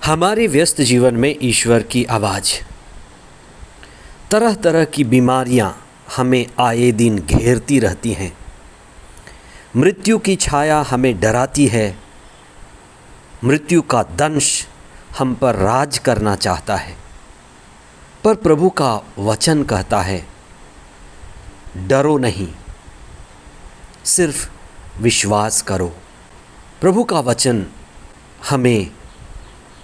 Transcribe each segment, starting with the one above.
हमारे व्यस्त जीवन में ईश्वर की आवाज़, तरह तरह की बीमारियां हमें आए दिन घेरती रहती हैं। मृत्यु की छाया हमें डराती है। मृत्यु का दंश हम पर राज करना चाहता है। पर प्रभु का वचन कहता है, डरो नहीं, सिर्फ विश्वास करो। प्रभु का वचन हमें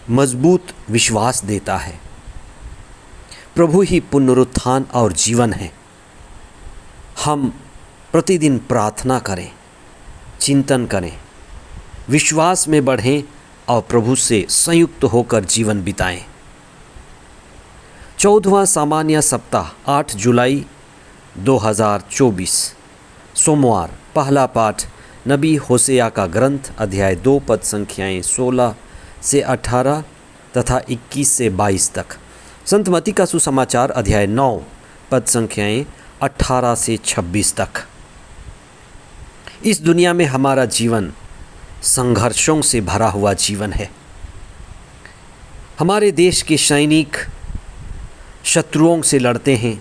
मजबूत विश्वास देता है। प्रभु ही पुनरुत्थान और जीवन है। हम प्रतिदिन प्रार्थना करें, चिंतन करें, विश्वास में बढ़ें और प्रभु से संयुक्त होकर जीवन बिताएं। 14वां सामान्य सप्ताह 8 जुलाई 2024 सोमवार। पहला पाठ नबी होसेया का ग्रंथ अध्याय 2 पद संख्याएँ 16 से 18 तथा 21 से 22 तक। संत मत्ती का सुसमाचार अध्याय 9 पद संख्याएँ 18 से 26 तक। इस दुनिया में हमारा जीवन संघर्षों से भरा हुआ जीवन है। हमारे देश के सैनिक शत्रुओं से लड़ते हैं।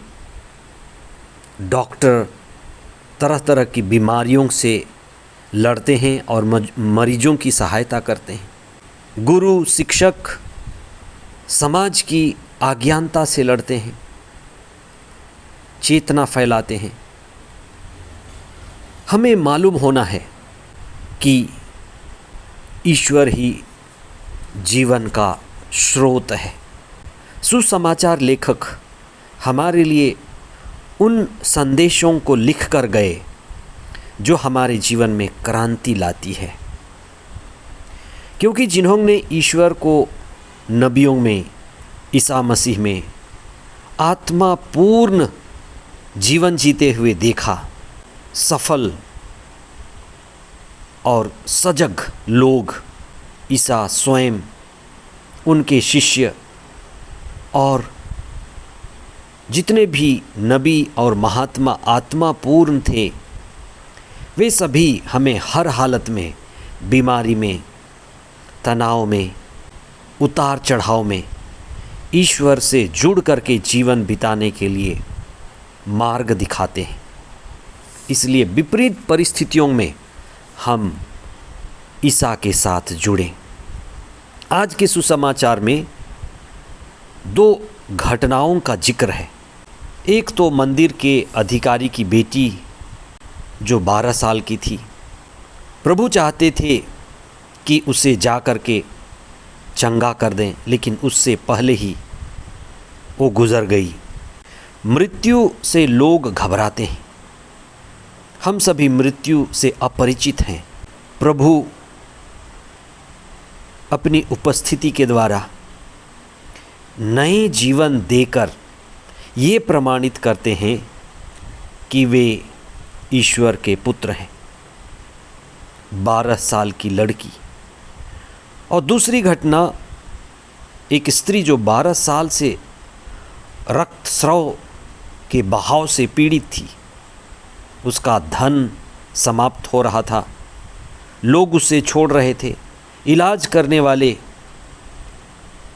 डॉक्टर तरह तरह की बीमारियों से लड़ते हैं और मरीजों की सहायता करते हैं। गुरु शिक्षक समाज की अज्ञानता से लड़ते हैं, चेतना फैलाते हैं। हमें मालूम होना है कि ईश्वर ही जीवन का स्रोत है। सुसमाचार लेखक हमारे लिए उन संदेशों को लिख कर गए जो हमारे जीवन में क्रांति लाती है, क्योंकि जिन्होंने ईश्वर को नबियों में, ईसा मसीह में आत्मा पूर्ण जीवन जीते हुए देखा, सफल और सजग लोग ईसा स्वयं, उनके शिष्य और जितने भी नबी और महात्मा आत्मा पूर्ण थे, वे सभी हमें हर हालत में, बीमारी में, तनाव में, उतार चढ़ाव में ईश्वर से जुड़ करके जीवन बिताने के लिए मार्ग दिखाते हैं। इसलिए विपरीत परिस्थितियों में हम ईसा के साथ जुड़ें। आज के सुसमाचार में 2 घटनाओं का जिक्र है। एक तो मंदिर के अधिकारी की बेटी जो 12 साल की थी। प्रभु चाहते थे कि उसे जा कर के चंगा कर दें, लेकिन उससे पहले ही वो गुज़र गई। मृत्यु से लोग घबराते हैं। हम सभी मृत्यु से अपरिचित हैं। प्रभु अपनी उपस्थिति के द्वारा नए जीवन देकर ये प्रमाणित करते हैं कि वे ईश्वर के पुत्र हैं। 12 साल की लड़की। और दूसरी घटना, एक स्त्री जो 12 साल से रक्तस्राव के बहाव से पीड़ित थी। उसका धन समाप्त हो रहा था, लोग उसे छोड़ रहे थे, इलाज करने वाले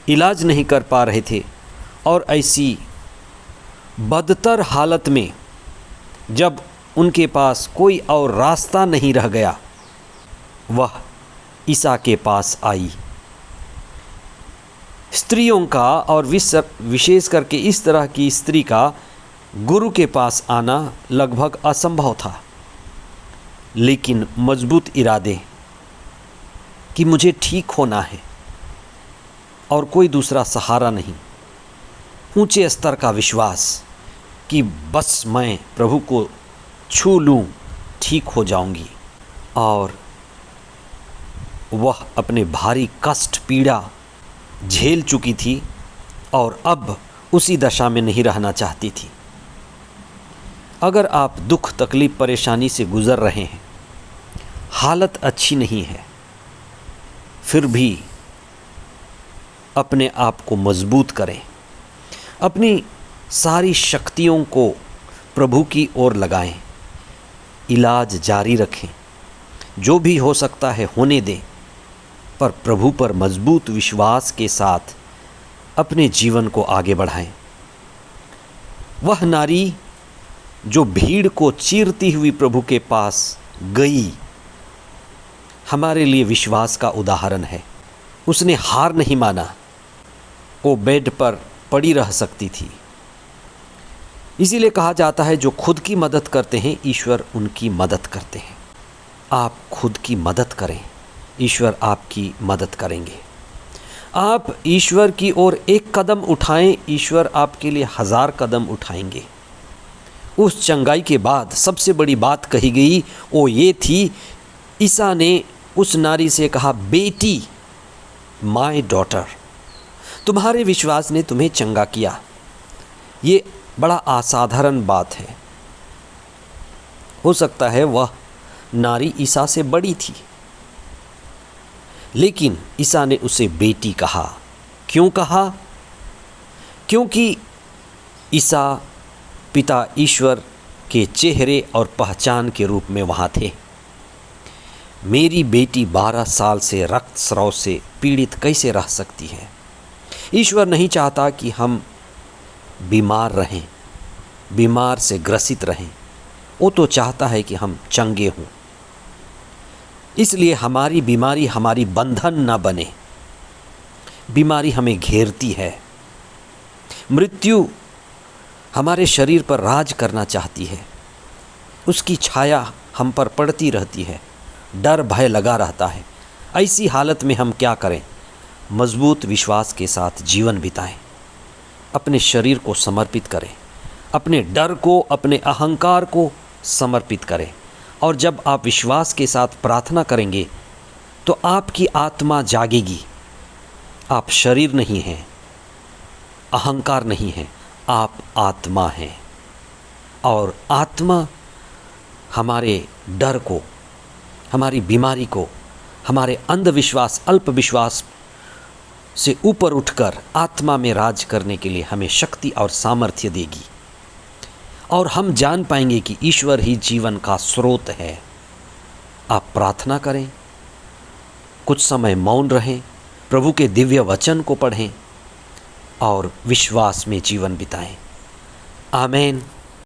इलाज नहीं कर पा रहे थे। और ऐसी बदतर हालत में जब उनके पास कोई और रास्ता नहीं रह गया, वह ईसा के पास आई। स्त्रियों का और विशेष करके इस तरह की स्त्री का गुरु के पास आना लगभग असंभव था, लेकिन मजबूत इरादे कि मुझे ठीक होना है और कोई दूसरा सहारा नहीं, ऊंचे स्तर का विश्वास कि बस मैं प्रभु को छू लूँ, ठीक हो जाऊंगी। और वह अपने भारी कष्ट पीड़ा झेल चुकी थी और अब उसी दशा में नहीं रहना चाहती थी। अगर आप दुख, तकलीफ, परेशानी से गुज़र रहे हैं, हालत अच्छी नहीं है, फिर भी अपने आप को मजबूत करें। अपनी सारी शक्तियों को प्रभु की ओर लगाएं। इलाज जारी रखें। जो भी हो सकता है होने दें, पर प्रभु पर मजबूत विश्वास के साथ अपने जीवन को आगे बढ़ाएं। वह नारी जो भीड़ को चीरती हुई प्रभु के पास गई, हमारे लिए विश्वास का उदाहरण है। उसने हार नहीं माना, वो बेड पर पड़ी रह सकती थी। इसीलिए कहा जाता है जो खुद की मदद करते हैं ईश्वर उनकी मदद करते हैं। आप खुद की मदद करें, ईश्वर आपकी मदद करेंगे। आप ईश्वर की ओर एक कदम उठाएं, ईश्वर आपके लिए 1000 कदम उठाएंगे। उस चंगाई के बाद सबसे बड़ी बात कही गई वो ये थी, ईसा ने उस नारी से कहा, बेटी, माय डॉटर, तुम्हारे विश्वास ने तुम्हें चंगा किया। ये बड़ा असाधारण बात है। हो सकता है वह नारी ईसा से बड़ी थी, लेकिन ईसा ने उसे बेटी कहा। क्यों कहा? क्योंकि ईसा पिता ईश्वर के चेहरे और पहचान के रूप में वहाँ थे। मेरी बेटी 12 साल से रक्तस्राव से पीड़ित कैसे रह सकती है? ईश्वर नहीं चाहता कि हम बीमार रहें, बीमार से ग्रसित रहें। वो तो चाहता है कि हम चंगे हों। इसलिए हमारी बीमारी हमारी बंधन ना बने। बीमारी हमें घेरती है, मृत्यु हमारे शरीर पर राज करना चाहती है, उसकी छाया हम पर पड़ती रहती है, डर भय लगा रहता है। ऐसी हालत में हम क्या करें? मजबूत विश्वास के साथ जीवन बिताएं, अपने शरीर को समर्पित करें, अपने डर को, अपने अहंकार को समर्पित करें। और जब आप विश्वास के साथ प्रार्थना करेंगे तो आपकी आत्मा जागेगी। आप शरीर नहीं हैं, अहंकार नहीं है, आप आत्मा हैं। और आत्मा हमारे डर को, हमारी बीमारी को, हमारे अंधविश्वास, अल्प विश्वास से ऊपर उठकर आत्मा में राज करने के लिए हमें शक्ति और सामर्थ्य देगी। और हम जान पाएंगे कि ईश्वर ही जीवन का स्रोत है। आप प्रार्थना करें, कुछ समय मौन रहें, प्रभु के दिव्य वचन को पढ़ें और विश्वास में जीवन बिताएं। आमीन।